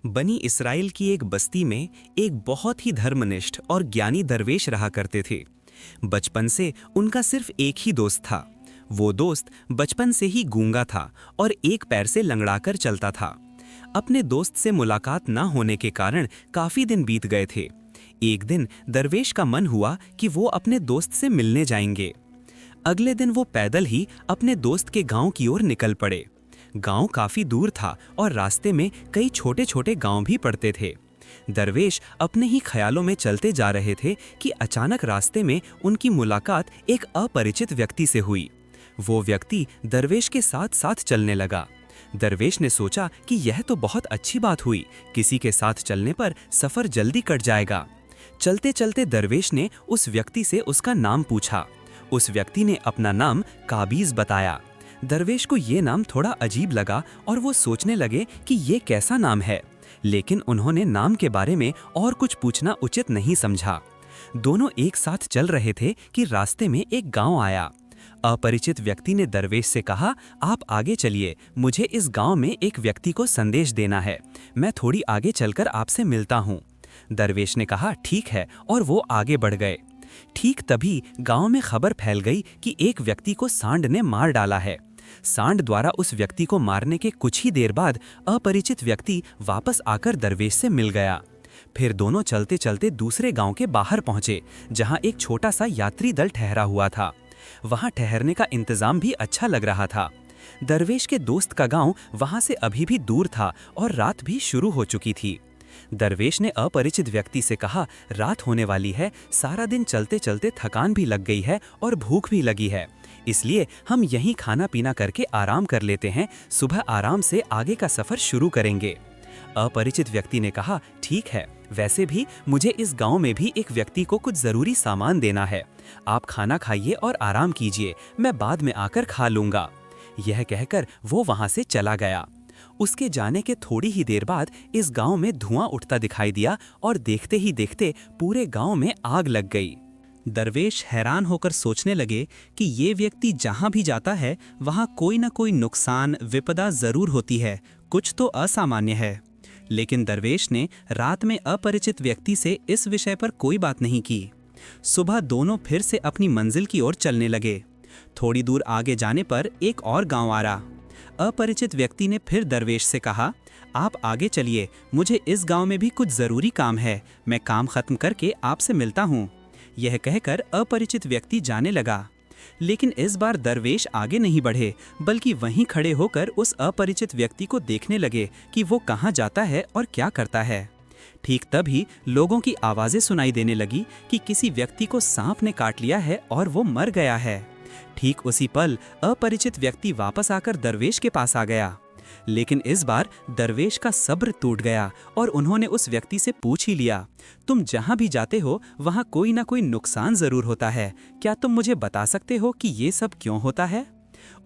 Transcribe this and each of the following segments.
बनी इसराइल की एक बस्ती में एक बहुत ही धर्मनिष्ठ और ज्ञानी दरवेश रहा करते थे। बचपन से उनका सिर्फ एक ही दोस्त था। वो दोस्त बचपन से ही गूंगा था और एक पैर से लंगड़ाकर चलता था। अपने दोस्त से मुलाकात न होने के कारण काफी दिन बीत गए थे। एक दिन दरवेश का मन हुआ कि वो अपने दोस्त से मिलने जाएंगे। अगले दिन वो पैदल ही अपने दोस्त के गांव की ओर निकल पड़े। गांव काफी दूर था और रास्ते में कई छोटे छोटे गांव भी पड़ते थे। दरवेश अपने ही ख्यालों में चलते जा रहे थे कि अचानक रास्ते में उनकी मुलाकात एक अपरिचित व्यक्ति से हुई। वो व्यक्ति दरवेश के साथ साथ चलने लगा। दरवेश ने सोचा कि यह तो बहुत अच्छी बात हुई, किसी के साथ चलने पर सफर जल्दी कट जाएगा। चलते चलते दरवेश ने उस व्यक्ति से उसका नाम पूछा। उस व्यक्ति ने अपना नाम काबीज बताया। दरवेश को ये नाम थोड़ा अजीब लगा और वो सोचने लगे कि ये कैसा नाम है, लेकिन उन्होंने नाम के बारे में और कुछ पूछना उचित नहीं समझा। दोनों एक साथ चल रहे थे कि रास्ते में एक गांव आया। अपरिचित व्यक्ति ने दरवेश से कहा, आप आगे चलिए, मुझे इस गांव में एक व्यक्ति को संदेश देना है। मैं थोड़ी आगे चलकर आपसे मिलता हूँ। दरवेश ने कहा, ठीक है, और वो आगे बढ़ गए। ठीक तभी गांव में खबर फैल गई कि एक व्यक्ति को सांड ने मार डाला है। सांड द्वारा उस व्यक्ति को मारने के कुछ ही देर बाद अपरिचित व्यक्ति वापस आकर दरवेश से मिल गया। फिर दोनों चलते चलते दूसरे गांव के बाहर पहुंचे, जहां एक छोटा सा यात्री दल ठहरा हुआ था। वहां ठहरने का इंतजाम भी अच्छा लग रहा था। दरवेश के दोस्त का गांव वहां से अभी भी दूर था और रात भी शुरू हो चुकी थी। दरवेश ने अपरिचित व्यक्ति से कहा, रात होने वाली है, सारा दिन चलते चलते थकान भी लग गई है और भूख भी लगी है, इसलिए हम यहीं खाना पीना करके आराम कर लेते हैं। सुबह आराम से आगे का सफर शुरू करेंगे। अपरिचित व्यक्ति ने कहा, ठीक है, वैसे भी मुझे इस गांव में भी एक व्यक्ति को कुछ जरूरी सामान देना है। आप खाना खाइए और आराम कीजिए, मैं बाद में आकर खा लूंगा। यह कहकर वो वहां से चला गया। उसके जाने के थोड़ी ही देर बाद इस गांव में धुआं उठता दिखाई दिया और देखते ही देखते पूरे गांव में आग लग गई। दरवेश हैरान होकर सोचने लगे कि ये व्यक्ति जहां भी जाता है वहां कोई ना कोई नुकसान विपदा जरूर होती है, कुछ तो असामान्य है। लेकिन दरवेश ने रात में अपरिचित व्यक्ति से इस विषय पर कोई बात नहीं की। सुबह दोनों फिर से अपनी मंजिल की ओर चलने लगे। थोड़ी दूर आगे जाने पर एक और गांव आ रहा। अपरिचित व्यक्ति ने फिर दरवेश से कहा, आप आगे चलिए, मुझे इस गांव में भी कुछ जरूरी काम है, मैं काम खत्म करके आपसे मिलता हूँ। यह कहकर अपरिचित व्यक्ति जाने लगा। लेकिन इस बार दरवेश आगे नहीं बढ़े, बल्कि वहीं खड़े होकर उस अपरिचित व्यक्ति को देखने लगे कि वो कहाँ जाता है और क्या करता है। ठीक तभी लोगों की आवाजें सुनाई देने लगी कि किसी व्यक्ति को सांप ने काट लिया है और वो मर गया है। ठीक उसी पल अपरिचित व्यक्ति वापस आकर दरवेश के पास आ गया। लेकिन इस बार दरवेश का सब्र टूट गया और उन्होंने उस व्यक्ति से पूछ ही लिया, तुम जहां भी जाते हो वहां कोई ना कोई नुकसान जरूर होता है, क्या तुम मुझे बता सकते हो कि ये सब क्यों होता है?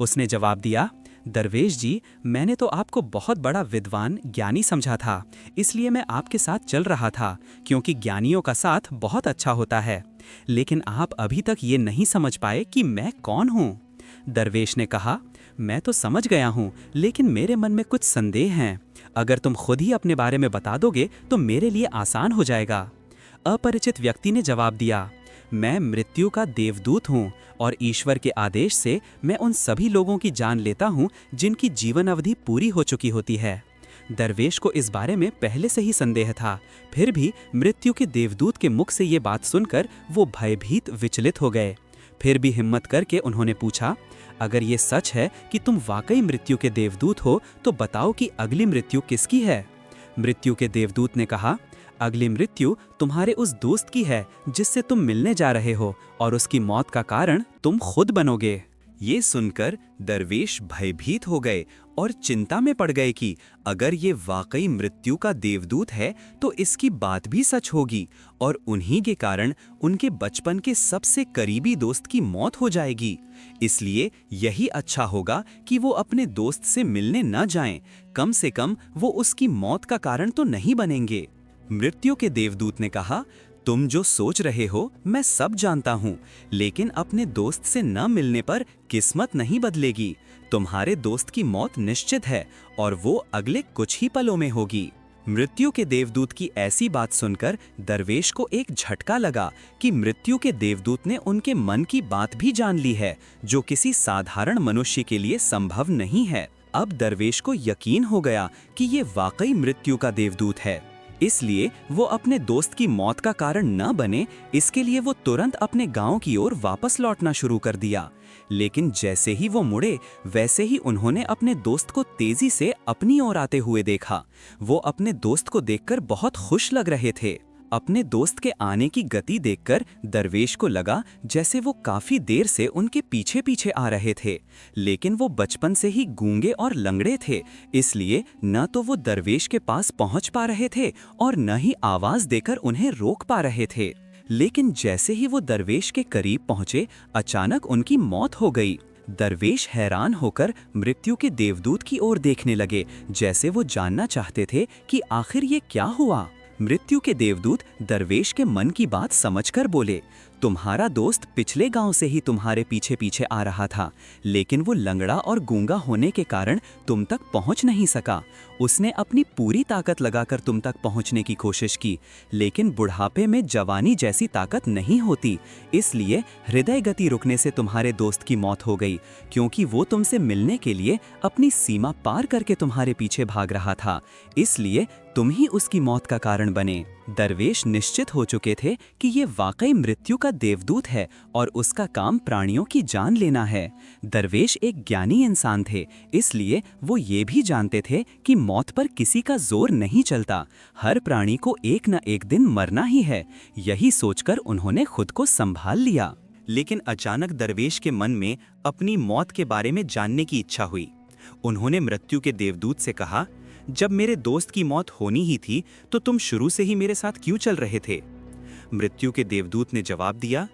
उसने जवाब दिया, दरवेश जी, मैंने तो आपको बहुत बड़ा विद्वान ज्ञानी समझा था, इसलिए मैं आपके साथ चल रहा था, क्योंकि ज्ञानियों का साथ बहुत अच्छा होता है। लेकिन आप अभी तक ये नहीं समझ पाए कि मैं कौन हूँ। दरवेश ने कहा, मैं तो समझ गया हूँ, लेकिन मेरे मन में कुछ संदेह हैं। अगर तुम खुद ही अपने बारे में बता दोगे तो मेरे लिए आसान हो जाएगा। अपरिचित व्यक्ति ने जवाब दिया, मैं मृत्यु का देवदूत हूँ और ईश्वर के आदेश से मैं उन सभी लोगों की जान लेता हूँ जिनकी जीवन अवधि पूरी हो चुकी होती है। दरवेश को इस बारे में पहले से ही संदेह था, फिर भी मृत्यु के देवदूत के मुख से ये बात सुनकर वो भयभीत विचलित हो गए। फिर भी हिम्मत करके उन्होंने पूछा, अगर ये सच है कि तुम वाकई मृत्यु के देवदूत हो तो बताओ कि अगली मृत्यु किसकी है? मृत्यु के देवदूत ने कहा, अगली मृत्यु तुम्हारे उस दोस्त की है जिससे तुम मिलने जा रहे हो, और उसकी मौत का कारण तुम खुद बनोगे। ये सुनकर दरवेश भयभीत हो गए और चिंता में पड़ गए कि अगर ये वाकई मृत्यु का देवदूत है तो इसकी बात भी सच होगी और उन्हीं के कारण उनके बचपन के सबसे करीबी दोस्त की मौत हो जाएगी। इसलिए यही अच्छा होगा कि वो अपने दोस्त से मिलने न जाएं, कम से कम वो उसकी मौत का कारण तो नहीं बनेंगे। मृत्यु के देवदूत ने कहा, तुम जो सोच रहे हो मैं सब जानता हूँ, लेकिन अपने दोस्त से न मिलने पर किस्मत नहीं बदलेगी। तुम्हारे दोस्त की मौत निश्चित है और वो अगले कुछ ही पलों में होगी। मृत्यु के देवदूत की ऐसी बात सुनकर दरवेश को एक झटका लगा कि मृत्यु के देवदूत ने उनके मन की बात भी जान ली है, जो किसी साधारण मनुष्य के लिए संभव नहीं है। अब दरवेश को यकीन हो गया कि ये वाकई मृत्यु का देवदूत है। इसलिए वो अपने दोस्त की मौत का कारण न बने, इसके लिए वो तुरंत अपने गांव की ओर वापस लौटना शुरू कर दिया। लेकिन जैसे ही वो मुड़े, वैसे ही उन्होंने अपने दोस्त को तेजी से अपनी ओर आते हुए देखा। वो अपने दोस्त को देखकर बहुत खुश लग रहे थे। अपने दोस्त के आने की गति देखकर दरवेश को लगा जैसे वो काफी देर से उनके पीछे पीछे आ रहे थे, लेकिन वो बचपन से ही गूंगे और लंगड़े थे, इसलिए न तो वो दरवेश के पास पहुंच पा रहे थे और न ही आवाज देकर उन्हें रोक पा रहे थे। लेकिन जैसे ही वो दरवेश के करीब पहुंचे, अचानक उनकी मौत हो गई। दरवेश हैरान होकर मृत्यु के देवदूत की ओर देखने लगे, जैसे वो जानना चाहते थे कि आखिर ये क्या हुआ। मृत्यु के देवदूत दरवेश के मन की बात समझकर बोले, तुम्हारा दोस्त पिछले गांव से ही तुम्हारे पीछे पीछे आ रहा था, लेकिन वो लंगड़ा और गूंगा होने के कारण तुम तक पहुंच नहीं सका। उसने अपनी पूरी ताकत लगाकर तुम तक पहुंचने की कोशिश की, लेकिन बुढ़ापे में जवानी जैसी ताकत नहीं होती, इसलिए हृदय गति रुकने से तुम्हारे दोस्त की मौत हो गई, क्योंकि वो तुमसे मिलने के लिए अपनी सीमा पार करके तुम्हारे पीछे भाग रहा था, इसलिए तुम ही उसकी मौत का कारण बने। दरवेश निश्चित हो चुके थे कि ये वाकई मृत्यु का देवदूत है और उसका काम प्राणियों की जान लेना है। दरवेश एक ज्ञानी इंसान थे, इसलिए वो ये भी जानते थे कि मौत पर किसी का जोर नहीं चलता, हर प्राणी को एक न एक दिन मरना ही है। यही सोचकर उन्होंने खुद को संभाल लिया। लेकिन अचानक दरवेश के मन में अपनी मौत के बारे में जानने की इच्छा हुई। उन्होंने मृत्यु के देवदूत से कहा, जब मेरे दोस्त की मौत होनी ही थी तो तुम शुरू से ही मेरे साथ क्यों चल रहे थे? मृत्यु के देवदूत ने जवाब दिया,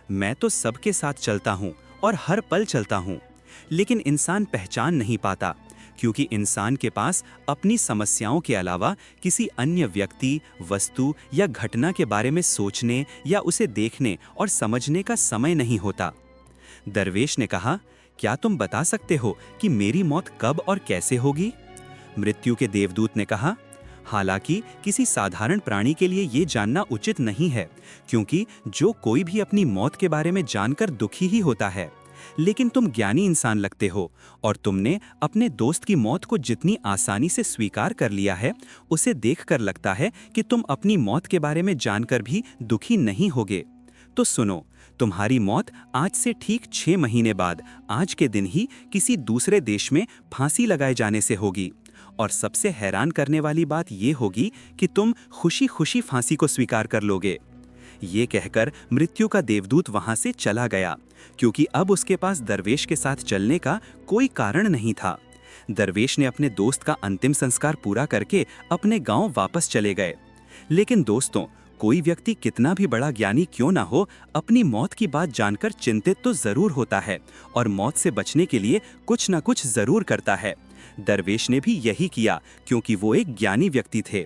मैं तो सबके साथ चलता हूँ और हर पल चलता हूँ, लेकिन इंसान पहचान नहीं पाता, क्योंकि इंसान के पास अपनी समस्याओं के अलावा किसी अन्य व्यक्ति, वस्तु या घटना के बारे में सोचने या उसे देखने और समझने का समय नहीं होता। दरवेश ने कहा, क्या तुम बता सकते हो कि मेरी मौत कब और कैसे होगी? मृत्यु के देवदूत ने कहा, हालांकि किसी साधारण प्राणी के लिए ये जानना उचित नहीं है, क्योंकि जो कोई भी अपनी मौत के बारे में जानकर दुखी ही होता है, लेकिन तुम ज्ञानी इंसान लगते हो और तुमने अपने दोस्त की मौत को जितनी आसानी से स्वीकार कर लिया है, उसे देखकर लगता है कि तुम अपनी मौत के बारे में जानकर भी दुखी नहीं होगे। तो सुनो, तुम्हारी मौत आज से ठीक 6 महीने बाद आज के दिन ही किसी दूसरे देश में फांसी लगाए जाने से होगी, और सबसे हैरान करने वाली बात ये होगी कि तुम खुशी खुशी फांसी को स्वीकार कर लोगे। ये कहकर मृत्यु का देवदूत वहां से चला गया, क्योंकि अब उसके पास दरवेश के साथ चलने का कोई कारण नहीं था। दरवेश ने अपने दोस्त का अंतिम संस्कार पूरा करके अपने गांव वापस चले गए। लेकिन दोस्तों, कोई व्यक्ति कितना भी बड़ा ज्ञानी क्यों ना हो, अपनी मौत की बात जानकर चिंतित तो जरूर होता है और मौत से बचने के लिए कुछ न कुछ जरूर करता है। दरवेश ने भी यही किया, क्योंकि वो एक ज्ञानी व्यक्ति थे।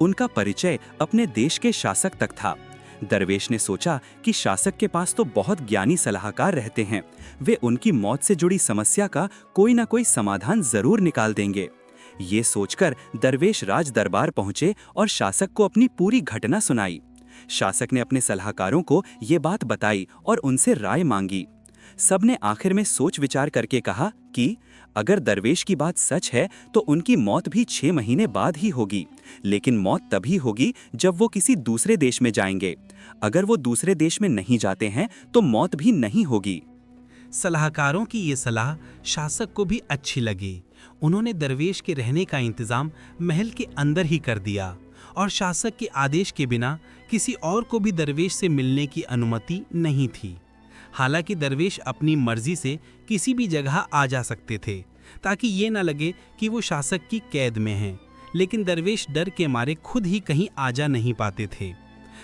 उनका परिचय अपने देश के शासक तक था। दरवेश ने सोचा कि शासक के पास तो बहुत ज्ञानी सलाहकार रहते हैं, वे उनकी मौत से जुड़ी समस्या का कोई ना कोई समाधान जरूर निकाल देंगे। ये सोचकर दरवेश राज दरबार पहुंचे और शासक को अपनी पूरी घटना सुनाई। शासक ने अपने सलाहकारों को ये बात बताई और उनसे राय मांगी। सबने आखिर में सोच विचार करके कहा कि अगर दरवेश की बात सच है तो उनकी मौत भी 6 महीने बाद ही होगी, लेकिन मौत तभी होगी जब वो किसी दूसरे देश में जाएंगे। अगर वो दूसरे देश में नहीं जाते हैं तो मौत भी नहीं होगी। सलाहकारों की ये सलाह शासक को भी अच्छी लगी। उन्होंने दरवेश के रहने का इंतजाम महल के अंदर ही कर दिया और शासक के आदेश के बिना किसी और को भी दरवेश से मिलने की अनुमति नहीं थी। हालांकि दरवेश अपनी मर्जी से किसी भी जगह आ जा सकते थे, ताकि ये न लगे कि वो शासक की कैद में हैं, लेकिन दरवेश डर के मारे खुद ही कहीं आ जा नहीं पाते थे।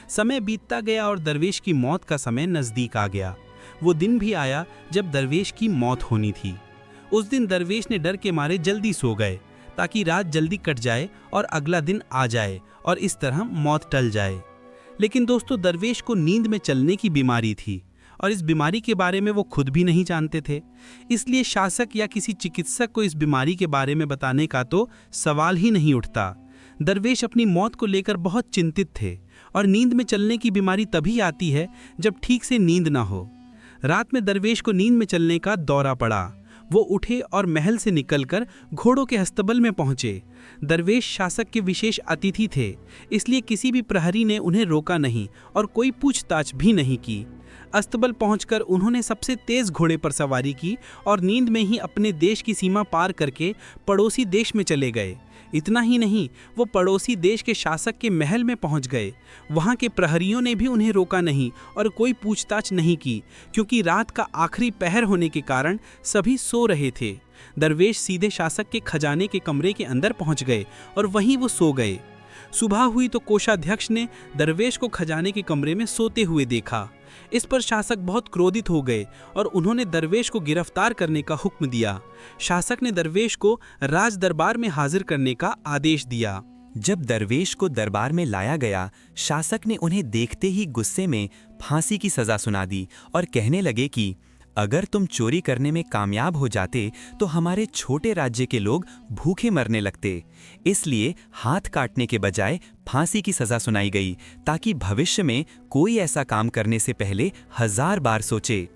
समय बीतता गया और दरवेश की मौत का समय नज़दीक आ गया। वो दिन भी आया जब दरवेश की मौत होनी थी। उस दिन दरवेश ने डर के मारे जल्दी सो गए, ताकि रात जल्दी कट जाए और अगला दिन आ जाए और इस तरह मौत टल जाए। लेकिन दोस्तों, दरवेश को नींद में चलने की बीमारी थी और इस बीमारी के बारे में वो खुद भी नहीं जानते थे, इसलिए शासक या किसी चिकित्सक को इस बीमारी के बारे में बताने का तो सवाल ही नहीं उठता। दरवेश अपनी मौत को लेकर बहुत चिंतित थे और नींद में चलने की बीमारी तभी आती है जब ठीक से नींद ना हो। रात में दरवेश को नींद में चलने का दौरा पड़ा। वो उठे और महल से निकलकर घोड़ों के अस्तबल में पहुंचे। दरवेश शासक के विशेष अतिथि थे, इसलिए किसी भी प्रहरी ने उन्हें रोका नहीं और कोई पूछताछ भी नहीं की। अस्तबल पहुंचकर उन्होंने सबसे तेज घोड़े पर सवारी की और नींद में ही अपने देश की सीमा पार करके पड़ोसी देश में चले गए। इतना ही नहीं, वो पड़ोसी देश के शासक के महल में पहुंच गए। वहां के प्रहरियों ने भी उन्हें रोका नहीं और कोई पूछताछ नहीं की, क्योंकि रात का आखिरी पहर होने के कारण सभी सो रहे थे। दरवेश सीधे शासक के खजाने के कमरे के अंदर पहुंच गए और वहीं वो सो गए। सुबह हुई तो कोषाध्यक्ष ने दरवेश को खजाने के कमरे में सोते हुए देखा। इस पर शासक बहुत क्रोधित हो गए और उन्होंने दरवेश को गिरफ्तार करने का हुक्म दिया। शासक ने दरवेश को राज दरबार में हाजिर करने का आदेश दिया। जब दरवेश को दरबार में लाया गया, शासक ने उन्हें देखते ही गुस्से में फांसी की सजा सुना दी और कहने लगे कि अगर तुम चोरी करने में कामयाब हो जाते तो हमारे छोटे राज्य के लोग भूखे मरने लगते। इसलिए हाथ काटने के बजाय फांसी की सजा सुनाई गई, ताकि भविष्य में कोई ऐसा काम करने से पहले 1000 बार सोचे।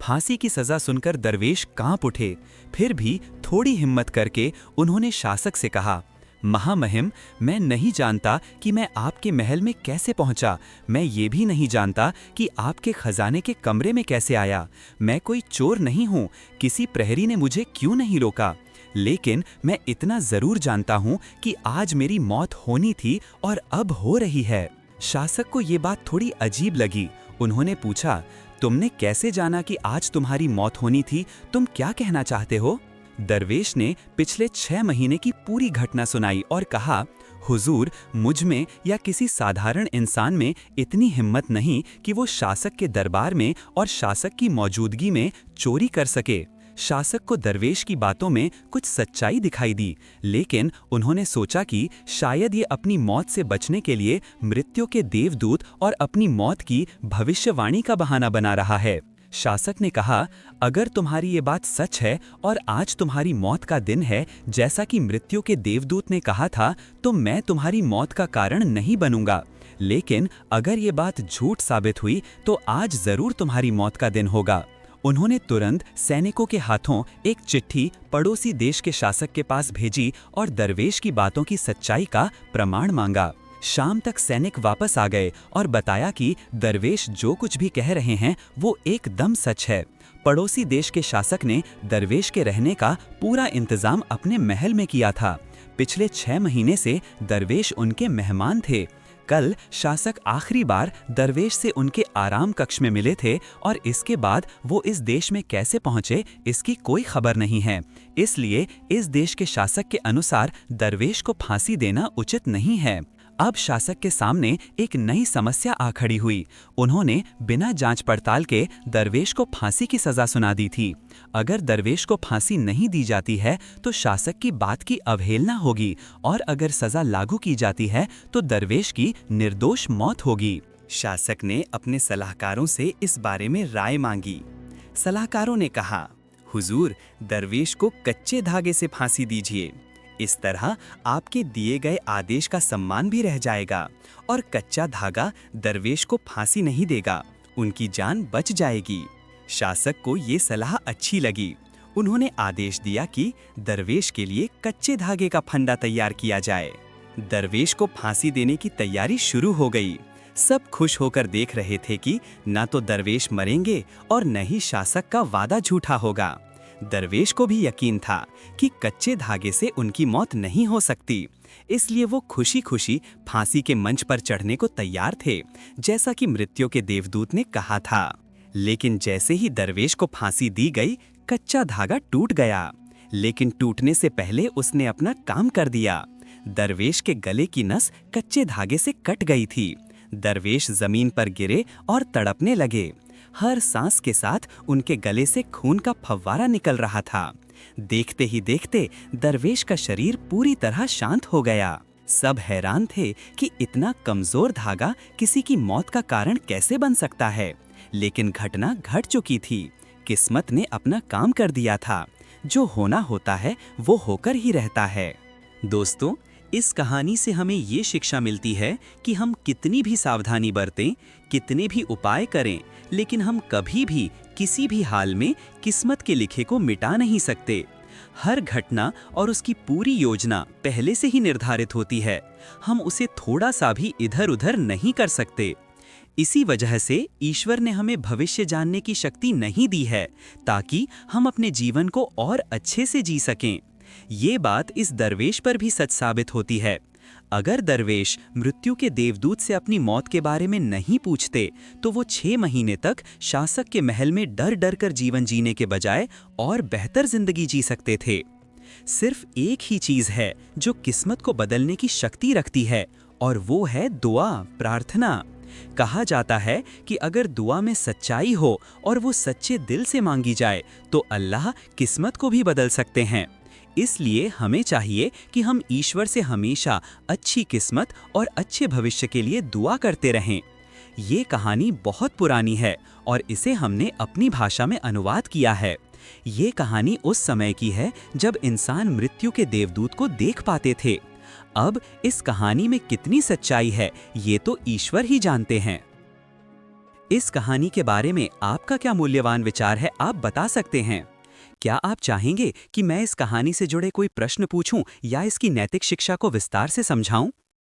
फांसी की सजा सुनकर दरवेश कांप उठे। फिर भी थोड़ी हिम्मत करके उन्होंने शासक से कहा, महामहिम, मैं नहीं जानता कि मैं आपके महल में कैसे पहुंचा। मैं ये भी नहीं जानता कि आपके खजाने के कमरे में कैसे आया। मैं कोई चोर नहीं हूं। किसी प्रहरी ने मुझे क्यों नहीं रोका। लेकिन मैं इतना जरूर जानता हूं कि आज मेरी मौत होनी थी और अब हो रही है। शासक को ये बात थोड़ी अजीब लगी। उन्होंने पूछा, तुमने कैसे जाना कि आज तुम्हारी मौत होनी थी? तुम क्या कहना चाहते हो? दरवेश ने पिछले 6 महीने की पूरी घटना सुनाई और कहा, हुजूर, मुझ में या किसी साधारण इंसान में इतनी हिम्मत नहीं कि वो शासक के दरबार में और शासक की मौजूदगी में चोरी कर सके। शासक को दरवेश की बातों में कुछ सच्चाई दिखाई दी, लेकिन उन्होंने सोचा कि शायद ये अपनी मौत से बचने के लिए मृत्यु के देवदूत और अपनी मौत की भविष्यवाणी का बहाना बना रहा है। शासक ने कहा, अगर तुम्हारी ये बात सच है और आज तुम्हारी मौत का दिन है, जैसा कि मृत्यु के देवदूत ने कहा था, तो मैं तुम्हारी मौत का कारण नहीं बनूंगा। लेकिन अगर ये बात झूठ साबित हुई तो आज जरूर तुम्हारी मौत का दिन होगा। उन्होंने तुरंत सैनिकों के हाथों एक चिट्ठी पड़ोसी देश के शासक के पास भेजी और दरवेश की बातों की सच्चाई का प्रमाण मांगा। शाम तक सैनिक वापस आ गए और बताया कि दरवेश जो कुछ भी कह रहे हैं वो एकदम सच है। पड़ोसी देश के शासक ने दरवेश के रहने का पूरा इंतजाम अपने महल में किया था। पिछले 6 महीने से दरवेश उनके मेहमान थे। कल शासक आखिरी बार दरवेश से उनके आराम कक्ष में मिले थे और इसके बाद वो इस देश में कैसे पहुंचे इसकी कोई खबर नहीं है। इसलिए इस देश के शासक के अनुसार दरवेश को फांसी देना उचित नहीं है। अब शासक के सामने एक नई समस्या आ खड़ी हुई। उन्होंने बिना जांच पड़ताल के दरवेश को फांसी की सजा सुना दी थी। अगर दरवेश को फांसी नहीं दी जाती है तो शासक की बात की अवहेलना होगी और अगर सजा लागू की जाती है तो दरवेश की निर्दोष मौत होगी। शासक ने अपने सलाहकारों से इस बारे में राय मांगी। सलाहकारों ने कहा, हुजूर, दरवेश को कच्चे धागे से फांसी दीजिए। इस तरह आपके दिए गए आदेश का सम्मान भी रह जाएगा और कच्चा धागा दरवेश को फांसी नहीं देगा, उनकी जान बच जाएगी। शासक को ये सलाह अच्छी लगी। उन्होंने आदेश दिया कि दरवेश के लिए कच्चे धागे का फंदा तैयार किया जाए। दरवेश को फांसी देने की तैयारी शुरू हो गई। सब खुश होकर देख रहे थे कि न तो दरवेश मरेंगे और न ही शासक का वादा झूठा होगा। दरवेश को भी यकीन था कि कच्चे धागे से उनकी मौत नहीं हो सकती, इसलिए वो खुशी खुशी फांसी के मंच पर चढ़ने को तैयार थे, जैसा कि मृत्यु के देवदूत ने कहा था। लेकिन जैसे ही दरवेश को फांसी दी गई, कच्चा धागा टूट गया। लेकिन टूटने से पहले उसने अपना काम कर दिया। दरवेश के गले की नस कच्चे धागे से कट गई थी। दरवेश जमीन पर गिरे और तड़पने लगे। हर सांस के साथ उनके गले से खून का फव्वारा निकल रहा था। देखते ही देखते दरवेश का शरीर पूरी तरह शांत हो गया। सब हैरान थे कि इतना कमजोर धागा किसी की मौत का कारण कैसे बन सकता है। लेकिन घटना घट चुकी थी। किस्मत ने अपना काम कर दिया था। जो होना होता है वो होकर ही रहता है। दोस्तों, इस कहानी से हमें ये शिक्षा मिलती है कि हम कितनी भी सावधानी बरतें, कितने भी उपाय करें, लेकिन हम कभी भी किसी भी हाल में किस्मत के लिखे को मिटा नहीं सकते। हर घटना और उसकी पूरी योजना पहले से ही निर्धारित होती है। हम उसे थोड़ा सा भी इधर-उधर नहीं कर सकते। इसी वजह से ईश्वर ने हमें भविष्य जानने की शक्ति नहीं दी है, ताकि हम अपने जीवन को और अच्छे से जी सकें। ये बात इस दरवेश पर भी सच साबित होती है। अगर दरवेश मृत्यु के देवदूत से अपनी मौत के बारे में नहीं पूछते, तो वो 6 महीने तक शासक के महल में डर डर कर जीवन जीने के बजाय और बेहतर जिंदगी जी सकते थे। सिर्फ एक ही चीज है जो किस्मत को बदलने की शक्ति रखती है, और वो है दुआ, प्रार्थना। कहा जाता है कि अगर दुआ में सच्चाई हो और वो सच्चे दिल से मांगी जाए, तो अल्लाह किस्मत को भी बदल सकते हैं। इसलिए हमें चाहिए कि हम ईश्वर से हमेशा अच्छी किस्मत और अच्छे भविष्य के लिए दुआ करते रहें। ये कहानी बहुत पुरानी है और इसे हमने अपनी भाषा में अनुवाद किया है। ये कहानी उस समय की है जब इंसान मृत्यु के देवदूत को देख पाते थे। अब इस कहानी में कितनी सच्चाई है, ये तो ईश्वर ही जानते हैं। इस कहानी के बारे में आपका क्या मूल्यवान विचार है, आप बता सकते हैं। क्या आप चाहेंगे कि मैं इस कहानी से जुड़े कोई प्रश्न पूछूं या इसकी नैतिक शिक्षा को विस्तार से समझाऊं?